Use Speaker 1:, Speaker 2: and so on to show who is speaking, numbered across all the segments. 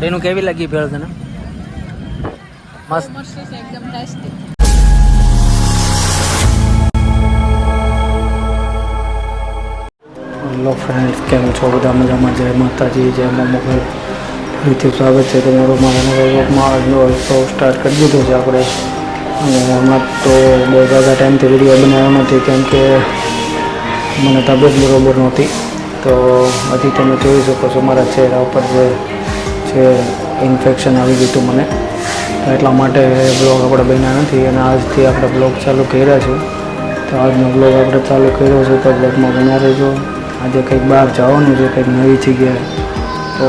Speaker 1: રેનું કેવી લાગી ભેળ તને? મસ્ત
Speaker 2: મસ્ત છે એકદમ ટેસ્ટી.
Speaker 1: હેલો ફ્રેન્ડ્સ, કેમ છો બધા? મજામાં? જય માતાજી, જય મા મોગલ. ફરીથી સ્વાગત છે તમારું મારા નવા વ્લોગમાં. આજનો શો સ્ટાર્ટ કરી દીધો છે આપણે. અને હમણાં તો બહુ બધા ટાઈમથી વિડીયો બનાવ્યો નથી, કેમ કે મને તબિયત બરોબર નહોતી. તો હજી તમે જોઈ શકો છો મારા ચહેરા ઉપર જે છે ઇન્ફેક્શન આવી ગયું હતું મને, તો એટલા માટે બ્લોગ આપણે બન્યા નથી. અને આજથી આપણે બ્લોગ ચાલુ કર્યા છે. તો આજનો બ્લોગ આપણે ચાલુ કર્યો છે, તો બ્લોગમાં બન્યા રહેજો. આજે કંઈક બહાર જવાનું છે, કંઈક નવી જગ્યાએ. તો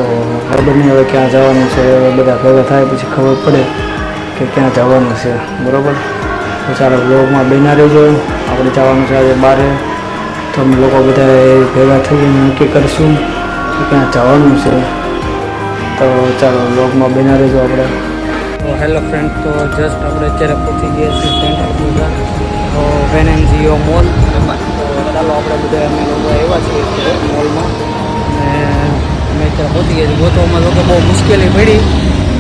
Speaker 1: ખબર નહીં હવે ક્યાં જવાનું છે. બધા ભેગા થાય પછી ખબર પડે કે ક્યાં જવાનું છે, બરાબર? તો ચાલો બ્લોગમાં બન્યા રહેજો. આપણે જવાનું છે આજે બહાર. તો અમે લોકો બધા ભેગા થઈને નક્કી કરીશું કે ક્યાં જવાનું છે. તો ચાલો બ્લોગમાં બન્યા રહેજો આપણે. તો હેલો ફ્રેન્ડ, તો જસ્ટ આપણે અત્યારે પહોંચી ગયા છીએ સેન્ટર પૂજા, તો વેન એન્ડ જીઓ મોલ. તો ચાલો આપણે બધા અમે લોકો આવ્યા છીએ અત્યારે મોલમાં, અને અમે અત્યારે પહોંચી ગયા છીએ. ગોતવામાં લોકો બહુ મુશ્કેલી પડી,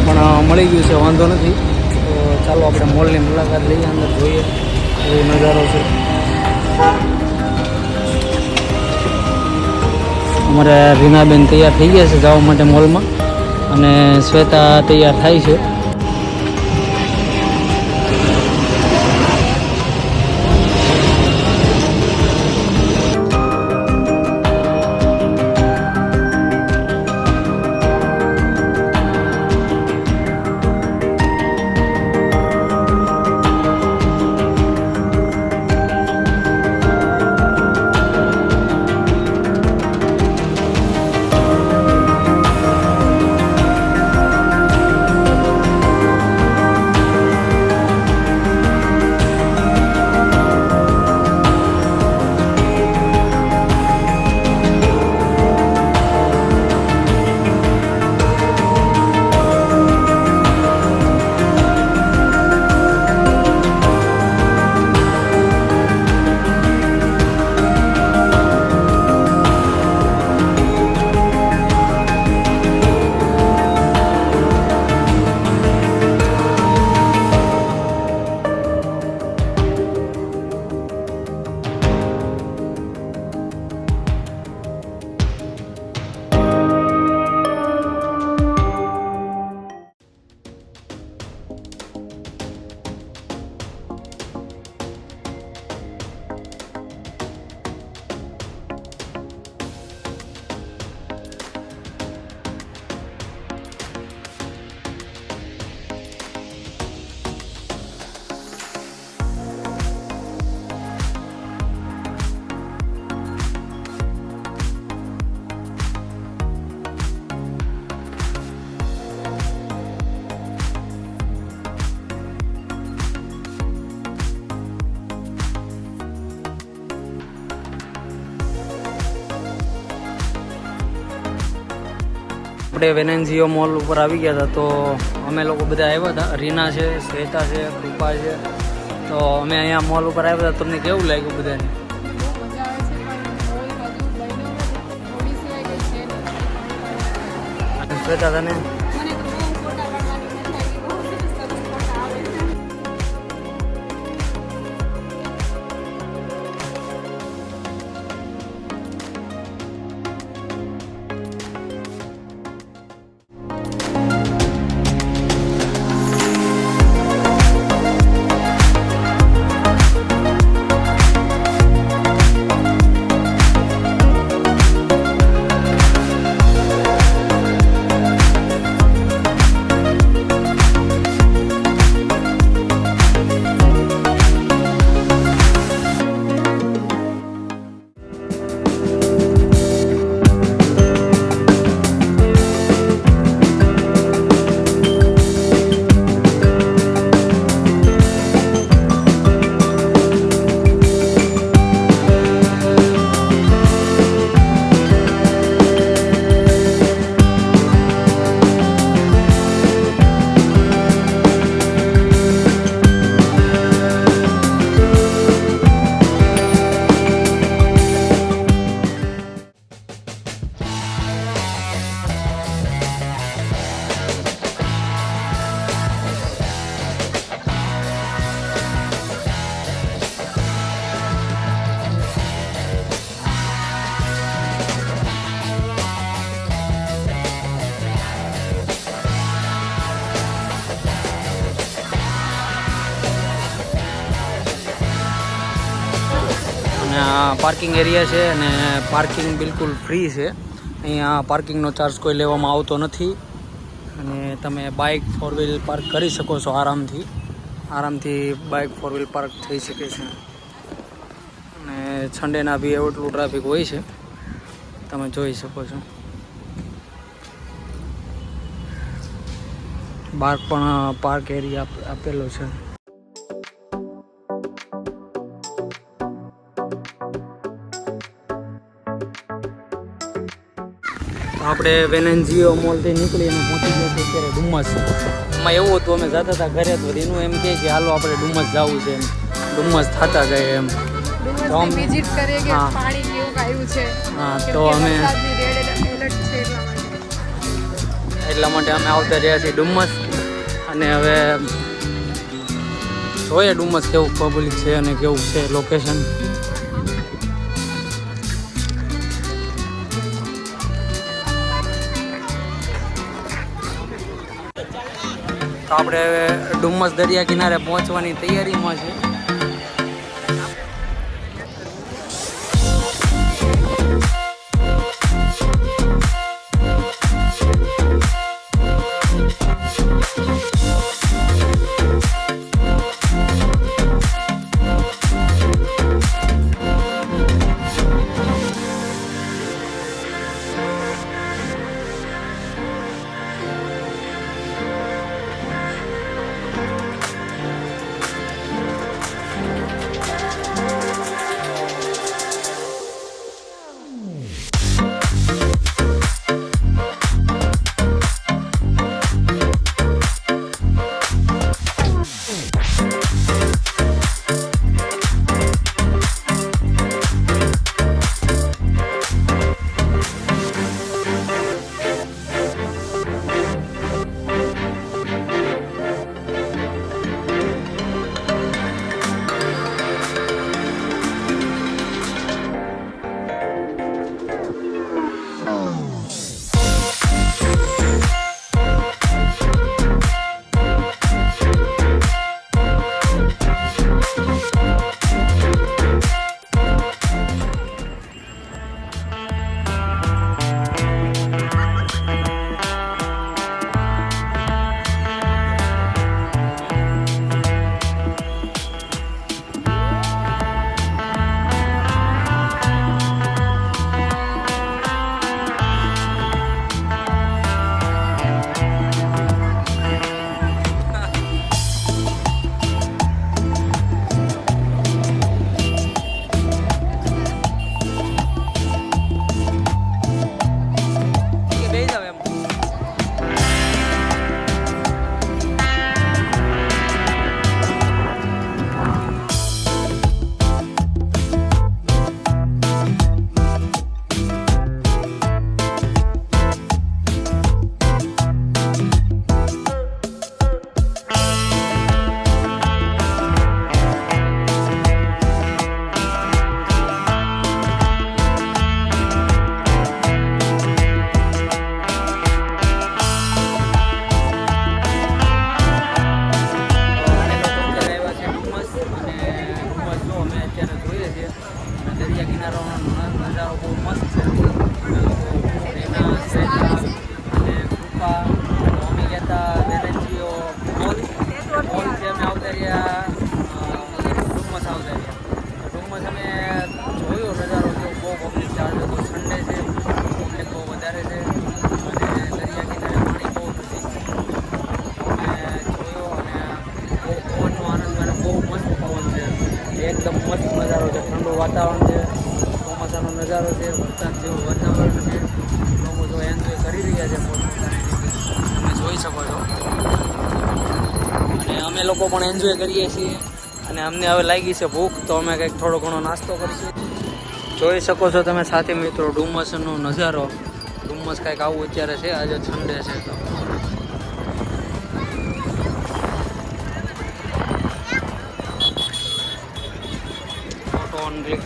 Speaker 1: પણ મળી ગયું છે, વાંધો નથી. તો ચાલો આપણે મોલની મુલાકાત લઈએ, અંદર જોઈએ એવો નજારો છે. અમારે રીનાબેન તૈયાર થઈ ગયા છે જવા માટે મોલમાં, અને શ્વેતા તૈયાર થાય છે. આપણે વેનેન્ઝિયો મોલ ઉપર આવી ગયા હતા. તો અમે લોકો બધા આવ્યા હતા. રીના છે, શ્વેતા છે, કૃપા છે. તો અમે અહીંયા મોલ ઉપર આવ્યા હતા. તમને કેવું લાગ્યું બધાને? શ્વેતા તને? પાર્કિંગ એરિયા છે અને પાર્કિંગ બિલકુલ ફ્રી છે. અહીંયા પાર્કિંગનો ચાર્જ કોઈ લેવામાં આવતો નથી અને તમે બાઇક ફોર વ્હીલ પાર્ક કરી શકો છો આરામથી બાઇક ફોર વ્હીલ પાર્ક થઈ શકે છે. અને સન્ડેના બી એટલું ટ્રાફિક હોય છે, તમે જોઈ શકો છો. બહાર પણ પાર્ક એરિયા આપેલો છે. આપણે વેનનજીઓ મોલથી નીકળીને પહોંચી ગયા છે અત્યારે ડુમ્મસ. એમાં એવું હતું, અમે જતા હતા ઘરે તો એનું એમ કહે કે હાલો આપણે ડુમ્મસ જવું છે, એમ ડુમ્મસ થતા જાય એમ.
Speaker 2: વિઝિટ કરીએ કે પાણી કેવું આવ્યું છે.
Speaker 1: હા, તો અમે એટલા માટે અમે આવતા રહ્યા છીએ ડુમ્મસ. અને હવે જોઈએ ડુમ્મસ કેવું પબ્લિક છે અને કેવું છે લોકેશન. તો આપણે હવે ડુમ્મસ દરિયા કિનારે પહોંચવાની તૈયારીમાં છે. વાતાવરણ છે, ચોમાસાનો નજારો છે, વરસાદ જેવું વાતાવરણ છે. લોકો જો એન્જોય કરી રહ્યા છે તમે જોઈ શકો છો. અને અમે લોકો પણ એન્જોય કરીએ છીએ. અને અમને હવે લાગી છે ભૂખ, તો અમે કંઈક થોડો ઘણો નાસ્તો કરીશું. જોઈ શકો છો તમે સાથે મિત્રો ડુમ્મસનો નજારો. ડુમ્મસ કંઈક આવું અત્યારે છે, આજે સન્ડે છે તો. ઓનલી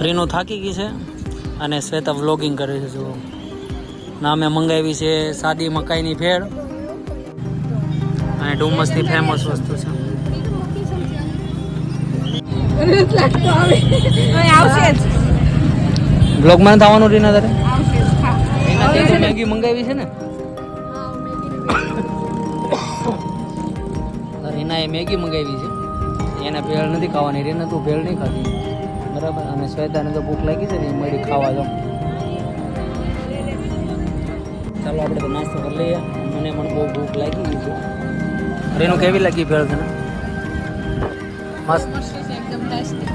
Speaker 1: રીનો થાકી ગઈ છે અને શ્વેતા વ્લોગિંગ કરે છે. જો ના મેં મંગાવી છે સાદી મકાઈની ભેળ અને ડુમસની ફેમસ વસ્તુ છે. બ્લોગમાં થવાનું રીના તારે રીના તે મેગી મંગાવી છે ને રીના એ મેગી મંગાવી છે એને ભેળ નથી ખાવાની. રીના તું ભેળ નહીં ખાતી બરાબર. અને શ્વેતાને તો ભૂખ લાગી છે ને એ મળી ખાવા જાઉં. ચાલો આપણે તો નાસ્તો કરી લઈએ. મને પણ બહુ ભૂખ લાગી ગઈ છે. રીનું કેવી લાગી ભેળ તને? મસ્ત
Speaker 2: મસ્ત છે એકદમ ટેસ્ટી.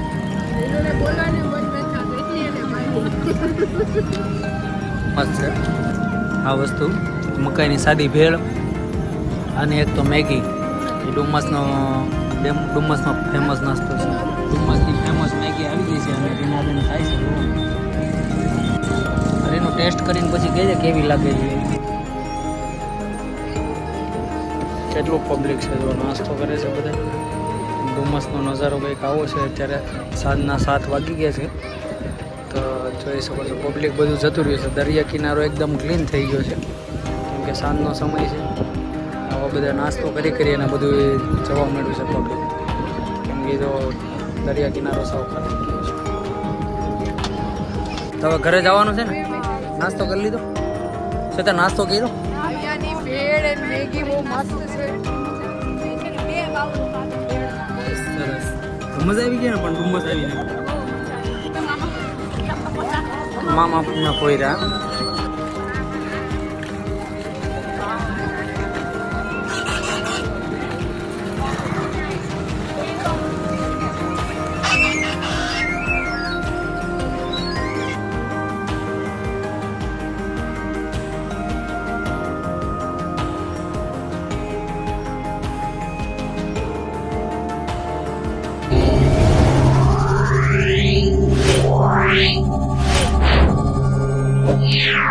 Speaker 2: એને બોલવાની મન ન થતું એટલે એને મારી.
Speaker 1: મસ્ત છે આ વસ્તુ. મકાઈની સાદી ભેળ અને એક તો મેગી. એ ડુમસનો ફેમસ નાસ્તો છે. ડુમસની ફેમસ મેગી આવી ગઈ છે અને રીનાબેન ખાય છે. એનો ટેસ્ટ કરીને પછી કહેજે કેવી લાગે છે. કેટલું પબ્લિક છે જો નાસ્તો કરે છે બધા. ડુમસનો નજારો કંઈક આવો છે. અત્યારે સાંજના 7 વાગી ગયા છે તો જોઈ શકો છો પબ્લિક બધું જતું રહ્યું છે. દરિયા કિનારો એકદમ ક્લીન થઈ ગયો છે કેમ કે સાંજનો સમય છે. આવા બધા નાસ્તો કરી અને બધું જવા માંડ્યું છે પબ્લિક. કેમ કે તો દરિયા કિનારો સાવ ખરાબ થઈ ગયો છે. તો હવે ઘરે જવાનું છે ને? નાસ્તો કરી લીધો છે? તો નાસ્તો કર્યો?
Speaker 2: અહીંયાની ભેળ અને મેગી બહુ મસ્ત છે.
Speaker 1: સરસ. ડુમસ આવી ગયા ને પણ ડુમસ આવી ને મામા પોયરા. Yeah.